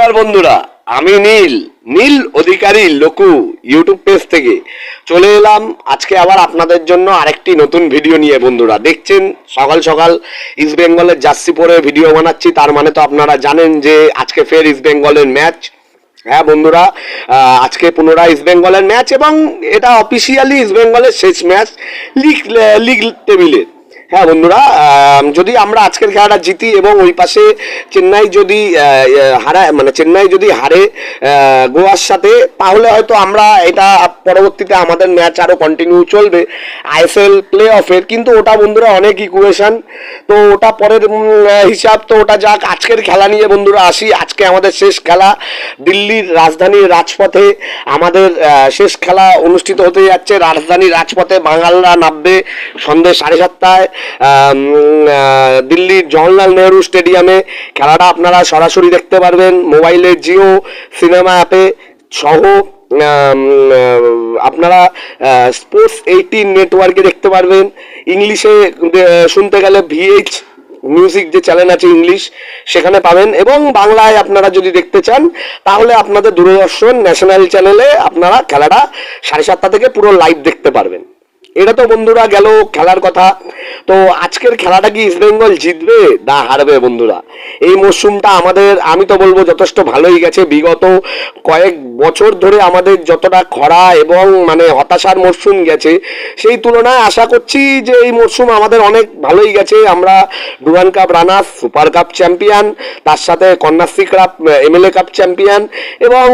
নমস্কার বন্ধুরা, আমি নীল নীল অধিকারী লোকু ইউটিউব পেজ থেকে চলে এলাম আজকে আবার আপনাদের জন্য আরেকটি নতুন ভিডিও নিয়ে। বন্ধুরা দেখছেন সকাল সকাল ইস্ট বেঙ্গলের জার্সি পরে ভিডিও বানাচ্ছি, তার মানে তো আপনারা জানেন যে আজকে ফের ইস্ট বেঙ্গলের ম্যাচ। হ্যাঁ বন্ধুরা, আজকে পুনরায় ইস্ট বেঙ্গলের ম্যাচ এবং এটা অফিসিয়ালি ইস্ট বেঙ্গলের শেষ ম্যাচ লিগ টেবিলের। হ্যাঁ বন্ধুরা, যদি আমরা আজকের খেলাটা জিতি এবং ওই পাশে চেন্নাই যদি হারায়, মানে চেন্নাই যদি হারে গোয়ার সাথে, তাহলে হয়তো আমরা এটা পরবর্তীতে আমাদের ম্যাচ আরও কন্টিনিউ চলবে আইএসএল প্লে অফের। কিন্তু ওটা বন্ধুরা অনেক ইকুয়েশন, তো ওটা পরের হিসাব। তো ওটা যাক, আজকের খেলা নিয়ে বন্ধুরা আসি। আজকে আমাদের শেষ খেলা দিল্লির রাজধানীর রাজপথে আমাদের শেষ খেলা অনুষ্ঠিত হতে যাচ্ছে। রাজধানীর রাজপথে বাঙালরা নামবে সন্ধ্যে 7:30টায় দিল্লির জওহরলাল নেহরু স্টেডিয়ামে। খেলাটা আপনারা সরাসরি দেখতে পারবেন মোবাইলের জিও সিনেমা অ্যাপে সহ। আপনারা স্পোর্টস 18 নেটওয়ার্কে দেখতে পারবেন। ইংলিশে শুনতে গেলে ভিএইচ মিউজিক যে চ্যানেল আছে ইংলিশ, সেখানে পাবেন। এবং বাংলায় আপনারা যদি দেখতে চান তাহলে আপনাদের দূরদর্শন ন্যাশনাল চ্যানেলে আপনারা খেলাটা 7:30 থেকে পুরো লাইভ দেখতে পারবেন। এটা তো বন্ধুরা গেল খেলার কথা। তো আজকের খেলাটা কি ইস্ট বেঙ্গল জিতবে না হারবে বন্ধুরা? এই মরশুমটা আমাদের, আমি তো বলবো যথেষ্ট ভালোই গেছে। বিগত কয়েক বছর ধরে আমাদের যতটা খরা এবং মানে হতাশার মরশুম গেছে, সেই তুলনায় আশা করছি যে এই মরশুম আমাদের অনেক ভালোই গেছে। আমরা Durand cup runners, super cup champion, তার সাথে Kanyashree cup, MLA cup champion, এবং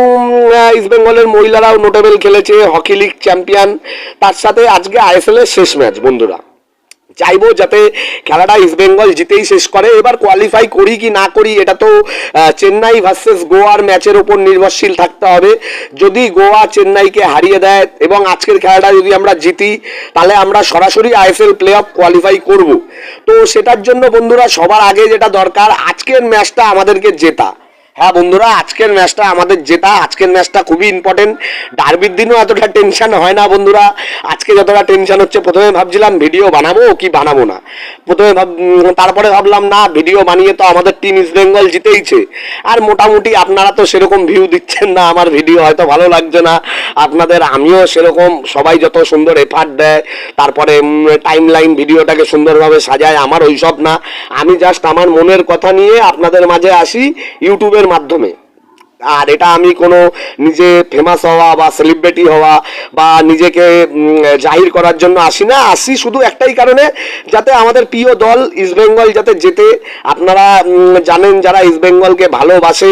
ইস্ট বেঙ্গলের মহিলারাও নোটেবল খেলেছে, হকি লিগ চ্যাম্পিয়ন। তার সাথে আজকে আইএসএল এর শেষ ম্যাচ। বন্ধুরা চাইবো যাতে খেলাটা ইস্ট বেঙ্গল জিতেই শেষ করে। এবার কোয়ালিফাই করি কি না করি এটা তো চেন্নাই ভার্সেস গোয়ার ম্যাচের ওপর নির্ভরশীল থাকতে হবে। যদি গোয়া চেন্নাইকে হারিয়ে দেয় এবং আজকের খেলাটা যদি আমরা জিতি, তাহলে আমরা সরাসরি আইএসএল প্লে অফ কোয়ালিফাই করব। তো সেটার জন্য বন্ধুরা সবার আগে যেটা দরকার, আজকের ম্যাচটা আমাদেরকে জেতা। হ্যাঁ বন্ধুরা, আজকের ম্যাচটা আমাদের জেতা। আজকের ম্যাচটা খুবই ইম্পর্টেন্ট। ডার্বির দিনও এতটা টেনশন হয় না বন্ধুরা, আজকে যতটা টেনশন হচ্ছে। প্রথমে ভাবছিলাম ভিডিও বানাবো কি বানাবো না, তারপরে ভাবলাম না, ভিডিও বানিয়ে তো আমাদের টিম ইস্ট বেঙ্গল জিতেইছে। আর মোটামুটি আপনারা তো সেরকম ভিউ দিচ্ছেন না, আমার ভিডিও হয়তো ভালো লাগছে না আপনাদের। আমিও সেরকম, সবাই যত সুন্দর এফার্ট দেয়, তারপরে টাইম লাইন ভিডিওটাকে সুন্দরভাবে সাজায়, আমার ওইসব না। আমি জাস্ট আমার মনের কথা নিয়ে আপনাদের মাঝে আসি ইউটিউবের মাধ্যমে। আর এটা আমি কোনো নিজে ফেমাস হওয়া বা সেলিব্রিটি হওয়া বা নিজেকে জাহির করার জন্য আসি না। আসি শুধু একটাই কারণে, যাতে আমাদের প্রিয় দল ইস্ট বেঙ্গল যাতে জেতে। আপনারা জানেন যারা ইস্ট বেঙ্গলকে ভালোবাসে,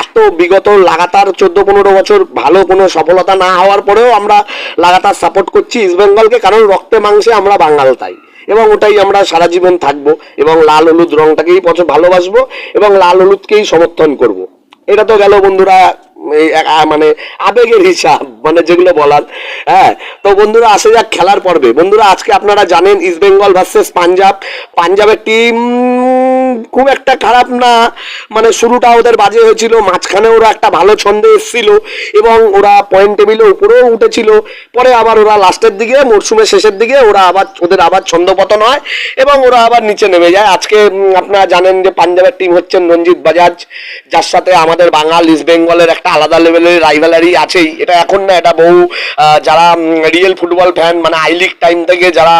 এত বিগত লাগাতার 14-15 বছর ভালো কোনো সফলতা না হওয়ার পরেও আমরা লাগাতার সাপোর্ট করছি ইস্ট বেঙ্গলকে, কারণ রক্তে মাংসে আমরা বাঙাল তাই। এবং ওটাই আমরা সারা জীবন থাকবো এবং লাল হলুদ রংটাকেই ভালোবাসবো এবং লাল হলুদকেই সমর্থন করব। এটা তো গেল বন্ধুরা মানে আবেগের হিসাব, মানে যেগুলো বলার। হ্যাঁ, তো বন্ধুরা আসে যাক খেলার পর্বে। বন্ধুরা আজকে আপনারা জানেন ইস্ট বেঙ্গল ভার্সেস পাঞ্জাব। পাঞ্জাবের টিম খুব একটা খারাপ না, মানে শুরুটা ওদের বাজে হয়েছিল, মাঝখানে ওরা একটা ভালো ছন্দে এসেছিল এবং ওরা পয়েন্ট টেবিলের উপরেও উঠেছিল। পরে আবার ওরা লাস্টের দিকে, মরশুমের শেষের দিকে ওদের আবার ছন্দপতন হয় এবং ওরা আবার নিচে নেমে যায়। আজকে আপনারা জানেন যে পাঞ্জাবের টিম হচ্ছেন রঞ্জিত বাজাজ, যার সাথে আমাদের বাঙাল ইস্ট বেঙ্গলের একটা আলাদা লেভেলের রাইভালারি আছেই। এটা এখন না, এটা বহু যারা রিয়েল ফুটবল ফ্যান, মানে আই লিগ টাইম থেকে যারা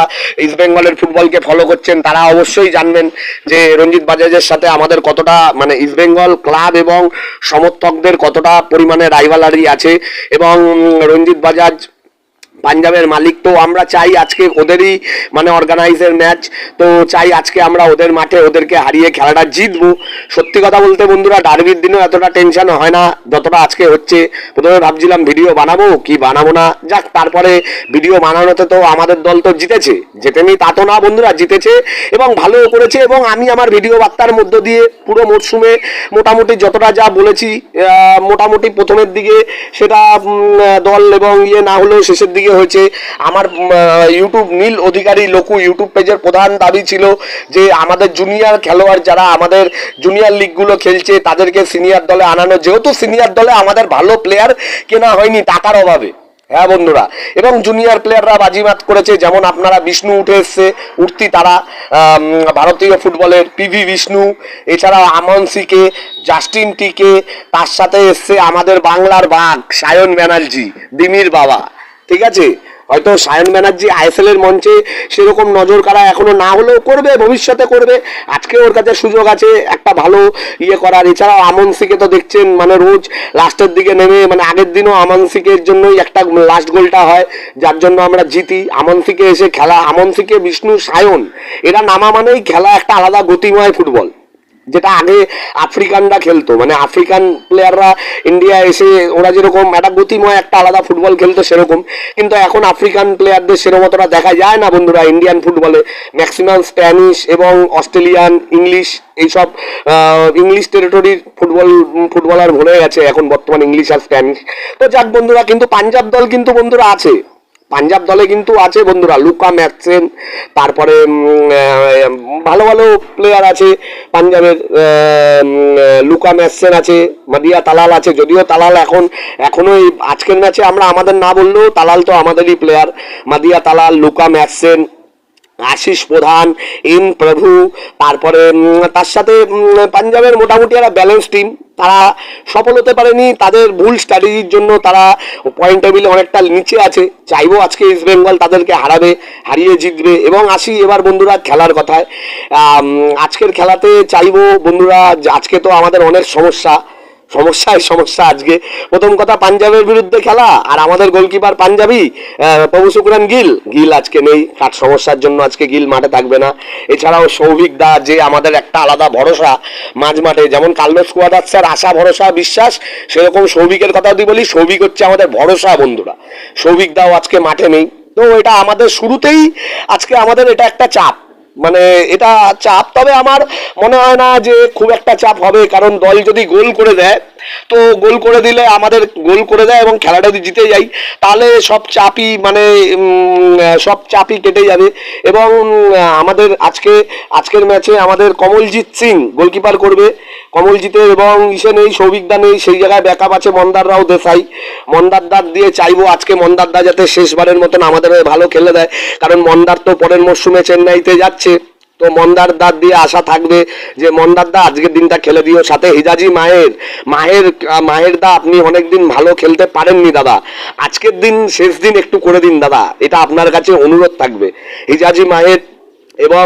ইস্ট বেঙ্গলের ফুটবলকে ফলো করছেন, তারা অবশ্যই জানবেন যে রঞ্জিত বাজাজের সাথে আমাদের কতটা, মানে ইস্ট বেঙ্গল ক্লাব এবং সমর্থকদের কতটা পরিমাণে রাইভালারি আছে। এবং রঞ্জিত বাজাজ পাঞ্জাবের মালিক, তো আমরা চাই আজকে ওদেরই মানে অর্গানাইজের ম্যাচ, তো চাই আজকে আমরা ওদের মাঠে ওদেরকে হারিয়ে খেলাটা জিতবো। সত্যি কথা বলতে বন্ধুরা ডার্বির দিনেও এতটা টেনশন হয় না যতটা আজকে হচ্ছে। প্রথমে ভাবছিলাম ভিডিও বানাবো কি বানাবো না, যাক তারপরে ভিডিও বানানোতে তো আমাদের দল তো জিতেছে, জেতেনি তা তো না বন্ধুরা, জিতেছে এবং ভালো করেছে। এবং আমি আমার ভিডিও বার্তার মধ্য দিয়ে পুরো মরশুমে মোটামুটি যতটা যা বলেছি, মোটামুটি প্রথমের দিকে সেটা দল এবং না হলেও শেষের দিকে হয়েছে। আমার ইউটিউব নীল অধিকারী লোকু ইউটিউব পেজের প্রধান দাবি ছিল যে আমাদের জুনিয়র খেলোয়াড় যারা আমাদের জুনিয়র লিগগুলো খেলছে তাদেরকে সিনিয়র দলে আনানো। যেহেতু সিনিয়র দলে আমাদের ভালো প্লেয়ার কেনা হয়নি টাকার অভাবে, হ্যাঁ বন্ধুরা, এবং জুনিয়র প্লেয়াররা বাজিমাত করেছে, যেমন আপনারা বিষ্ণু উঠে এসছে, উঠতি তারা ভারতীয় ফুটবলের পিভি বিষ্ণু, এছাড়াও আমন সিকে, জাস্টিন টিকে, তার সাথে এসছে আমাদের বাংলার বাঘ সায়ন ব্যানার্জি, দিমির বাবা। ঠিক আছে, হয়তো সায়ন ব্যানার্জি আইএসএল এর মঞ্চে সেরকম নজর কাড়া এখনো না হলেও করবে, ভবিষ্যতে করবে। আজকে ওর কাছে সুযোগ আছে একটা ভালো করার। এছাড়াও আমন সিকে তো দেখছেন মানে রোজ লাস্টের দিকে নেমে, মানে আগের দিনও আমন সিকের জন্যই একটা লাস্ট গোলটা হয় যার জন্য আমরা জিতি। আমন সিকে এসে খেলা, আমন সিকে, বিষ্ণু, সায়ন এরা নামা মানেই খেলা একটা আলাদা গতিময় ফুটবল, যেটা আগে আফ্রিকানরা খেলতো, মানে আফ্রিকান প্লেয়াররা ইন্ডিয়া এসে ওরা যেরকম একটা গতিময় একটা আলাদা ফুটবল খেলতো সেরকম, কিন্তু এখন আফ্রিকান প্লেয়ারদের সেরকম অতটা দেখা যায় না বন্ধুরা ইন্ডিয়ান ফুটবলে। ম্যাক্সিমাম স্প্যানিশ এবং অস্ট্রেলিয়ান, ইংলিশ, এইসব ইংলিশ টেরিটরির ফুটবলার ভরে গেছে এখন বর্তমান, ইংলিশ আর স্প্যানিশ। তো যাক বন্ধুরা, কিন্তু পাঞ্জাব দল কিন্তু বন্ধুরা আছে, পাঞ্জাব দলে কিন্তু আছে বন্ধুরা লুকা ম্যাথসেন, তারপরে ভালো ভালো প্লেয়ার আছে পাঞ্জাবের, লুকা ম্যাথসেন আছে, মাদিয়া তালাল আছে। যদিও তালাল এখনো এই আজকের ম্যাচে আমরা আমাদের না বললেও তালাল তো আমাদেরই player. Madih Talal, Luka Majcen, Ashis Pradhan, N প্রভু, তারপরে তার সাথে পাঞ্জাবের মোটামুটি একটা ব্যালেন্স টিম। তারা সফল হতে পারেনি, তাদের ভুল স্ট্র্যাটেজির জন্য তারা পয়েন্ট টেবিলে অনেকটা নিচে আছে। চাইবো আজকে ইস্ট বেঙ্গল তাদেরকে হারিয়ে জিতবে। এবং আসি এবার বন্ধুরা খেলার কথায়। আজকের খেলাতে চাইবো বন্ধুরা, আজকে তো আমাদের অনেক সমস্যা আজকে। প্রথম কথা, পাঞ্জাবের বিরুদ্ধে খেলা, আর আমাদের গোলকিপার পাঞ্জাবি প্রভু শুক্রান গিল আজকে নেই, কার সমস্যার জন্য আজকে গিল মাঠে থাকবে না। এছাড়াও সৌভিক দা, যে আমাদের একটা আলাদা ভরসা মাঝ মাঠে, যেমন কার্লোস কুয়াদ্রাৎসার আশা ভরসা বিশ্বাস, সেরকম সৌভিকের কথা যদি বলি, সৌভিক হচ্ছে আমাদের ভরসা বন্ধুরা। সৌভিক দাও আজকে মাঠে নেই, তো এটা আমাদের শুরুতেই আজকে আমাদের এটা একটা চাপ, মানে এটা চাপ। তবে আমার মনে হয় না যে খুব একটা চাপ হবে, কারণ দল যদি গোল করে দেয়, তো গোল করে দিলে আমাদের গোল করে দেয় এবং খেলাটা যদি জিতে যাই, তাহলে সব চাপই কেটে যাবে। এবং আমাদের আজকের ম্যাচে আমাদের কমলজিৎ সিং গোলকিপার করবে। কমলজিতের এবং নেই, সৌভিক দা নেই, সেই জায়গায় ব্যাকআপ আছে মন্দার রাও দেসাই। মন্দার দার দিয়ে চাইবো আজকে মন্দার দা যাতে শেষবারের মতন আমাদের ভালো খেলে দেয়, কারণ মন্দার তো পরের মরশুমে চেন্নাইতে যাচ্ছে। তো মন্দার দার দিয়ে আশা থাকবে যে মন্দার দা আজকের দিনটা খেলে দিও। সাথে হিজাজি মাহের দা, আপনি অনেকদিন ভালো খেলতে পারেননি দাদা, আজকের দিন শেষ দিন একটু করে দিন দাদা, এটা আপনার কাছে অনুরোধ থাকবে। হিজাজি মাহের এবং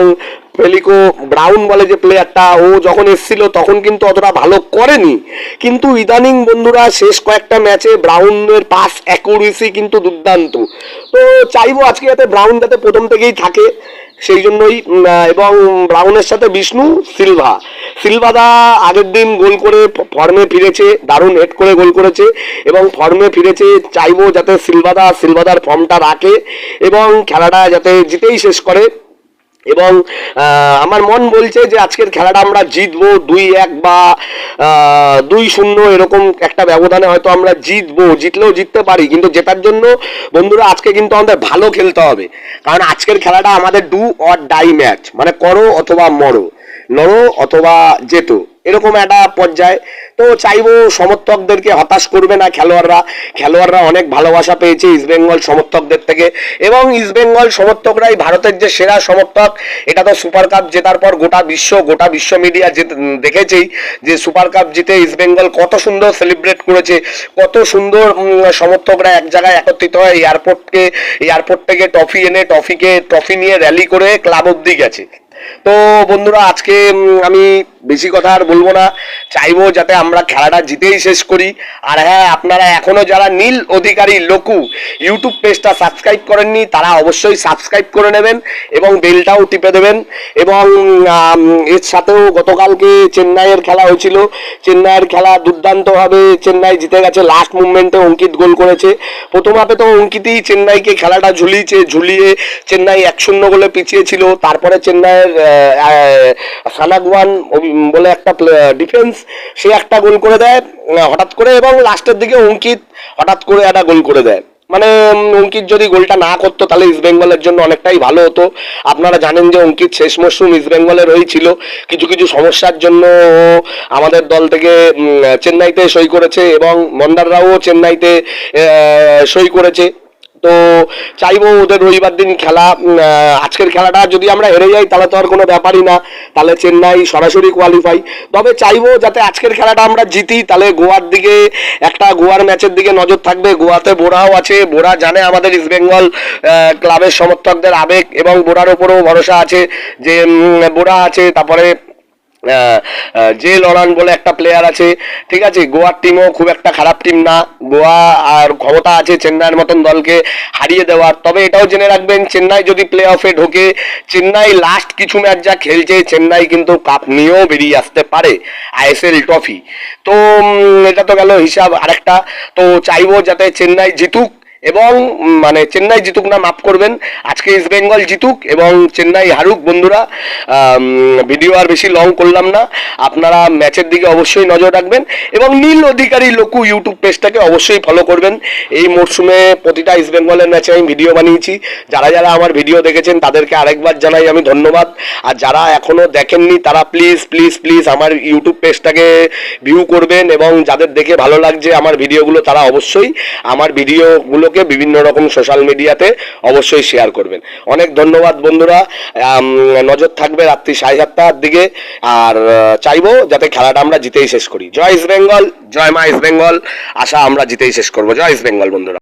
ফেলিকো ব্রাউন বলে যে প্লেয়ারটা, ও যখন এসেছিল তখন কিন্তু অতটা ভালো করেনি, কিন্তু ইদানিং বন্ধুরা শেষ কয়েকটা ম্যাচে ব্রাউনের পাস অ্যাকুরেসি কিন্তু দুর্দান্ত। তো চাইবো আজকে যাতে ব্রাউন যাতে প্রথম থেকেই থাকে, সেই জন্যই। এবং ব্রাউনের সাথে বিষ্ণু, সিলভাদা আগের দিন গোল করে ফর্মে ফিরেছে, দারুণ হেড করে গোল করেছে এবং ফর্মে ফিরেছে। চাইবো যাতে সিলভাদার ফর্মটা রাখে এবং খেলাটা যাতে জিতেই শেষ করে। এবং আমার মন বলছে যে আজকের খেলাটা আমরা জিতবো 2-1 বা 2-0 এরকম একটা ব্যবধানে হয়তো আমরা জিতলেও জিততে পারি, কিন্তু জেতার জন্য বন্ধুরা আজকে কিন্তু আমাদের ভালো খেলতে হবে, কারণ আজকের খেলাটা আমাদের ডু অর ডাই ম্যাচ, মানে করো অথবা মরো, লড়ো অথবা জেতো, এরকম একটা পর্যায়ে। তো চাইবো সমর্থকদেরকে হতাশ করবে না খেলোয়াড়রা অনেক ভালোবাসা পেয়েছে ইস্টবেঙ্গল সমর্থকদের থেকে, এবং ইস্টবেঙ্গল সমর্থকরাই ভারতের যে সেরা সমর্থক। এটা তো সুপার কাপ জেতার পর গোটা বিশ্ব মিডিয়া দেখেছেই যে সুপার কাপ জিতে ইস্টবেঙ্গল কত সুন্দর সেলিব্রেট করেছে, কত সুন্দর সমর্থকরা এক জায়গায় একত্রিত হয়, এয়ারপোর্ট থেকে ট্রফি নিয়ে র্যালি করে ক্লাব অব্দি গেছে। তো বন্ধুরা আজকে আমি বেশি কথা আর বলবো না, চাইবো যাতে আমরা খেলাটা জিতেই শেষ করি। আর হ্যাঁ, আপনারা এখনো যারা নীল অধিকারী লোকু ইউটিউব পেজটা সাবস্ক্রাইব করেননি, তারা অবশ্যই সাবস্ক্রাইব করে নেবেন এবং বেলটাও টিপে দেবেন। এবং এর সাথেও গতকালকে চেন্নাইয়ের খেলা হয়েছিল, চেন্নাইয়ের খেলা দুর্দান্তভাবে চেন্নাই জিতে গেছে, লাস্ট মুভমেন্টে অঙ্কিত গোল করেছে। প্রথম হাফে তো অঙ্কিতই চেন্নাইকে খেলাটা ঝুলিয়ে চেন্নাই 1-0 গোলে পিছিয়ে ছিল। তারপরে চেন্নাইয়ের সানাগুয়ান বলে একটা ডিফেন্স, সে একটা গোল করে দেয় হঠাৎ করে, এবং লাস্টের দিকে অঙ্কিত হঠাৎ করে একটা গোল করে দেয়। মানে অঙ্কিত যদি গোলটা না করতো তাহলে ইস্ট বেঙ্গলের জন্য অনেকটাই ভালো হতো। আপনারা জানেন যে অঙ্কিত শেষ মরশুম ইস্ট বেঙ্গলের হয়েছিল, কিছু কিছু সমস্যার জন্য ও আমাদের দল থেকে চেন্নাইতে সই করেছে এবং মন্ডাররাও চেন্নাইতে সই করেছে। তো চাইবো ওদের রবিবার দিন খেলা, আজকের খেলাটা যদি আমরা হেরে যাই তাহলে তো আর কোনো ব্যাপারই না, তাহলে চেন্নাই সরাসরি কোয়ালিফাই। তবে চাইবো যাতে আজকের খেলাটা আমরা জিতি, তাহলে গোয়ার দিকে একটা গোয়ার ম্যাচের দিকে নজর থাকবে। গোয়াতে বোরাও আছে, বোরা জানে আমাদের ইস্ট বেঙ্গল ক্লাবের সমর্থকদের আবেগ, এবং বোরার ওপরেও ভরসা আছে যে বোরা আছে, তারপরে জে লরান বলে একটা প্লেয়ার আছে, ঠিক আছে। গোয়ার টিমও খুব একটা খারাপ টিম না, গোয়া আর ক্ষমতা আছে চেন্নাইয়ের মতন দলকে হারিয়ে দেওয়ার। তবে এটাও জেনে রাখবেন, চেন্নাই যদি প্লে অফে ঢোকে, চেন্নাই লাস্ট কিছু ম্যাচ যা খেলছে, চেন্নাই কিন্তু কাপ নিয়েও বেরিয়ে আসতে পারে, আইএসএল ট্রফি। তো এটা তো গেল হিসাব আরেকটা। তো চাইবো যাতে চেন্নাই জিতুক, এবং মানে চেন্নাই জিতুক না, মাফ করবেন, আজকে ইস্ট বেঙ্গল জিতুক এবং চেন্নাই হারুক। বন্ধুরা, ভিডিও আর বেশি লং করলাম না, আপনারা ম্যাচের দিকে অবশ্যই নজর রাখবেন এবং নীল অধিকারী লোকু ইউটিউব পেজটাকে অবশ্যই ফলো করবেন। এই মরশুমে প্রতিটা ইস্ট বেঙ্গলের ম্যাচে আমি ভিডিও বানিয়েছি, যারা যারা আমার ভিডিও দেখেছেন তাদেরকে আরেকবার জানাই আমি ধন্যবাদ। আর যারা এখনো দেখেননি তারা প্লিজ প্লিজ প্লিজ আমার ইউটিউব পেজটাকে ভিউ করবেন, এবং যাদের দেখে ভালো লাগছে আমার ভিডিওগুলো তারা অবশ্যই আমার ভিডিওগুলোকে বিভিন্ন রকম সোশ্যাল মিডিয়াতে অবশ্যই শেয়ার করবেন। অনেক ধন্যবাদ বন্ধুরা, নজর থাকবে রাত্রি 7:30টার দিকে, আর চাইবো যাতে খেলাটা আমরা জিতেই শেষ করি। জয় ইস্ট বেঙ্গল, জয় মা ইস্ট বেঙ্গল, আশা আমরা জিতেই শেষ করবো। জয় ইস্ট বেঙ্গল বন্ধুরা।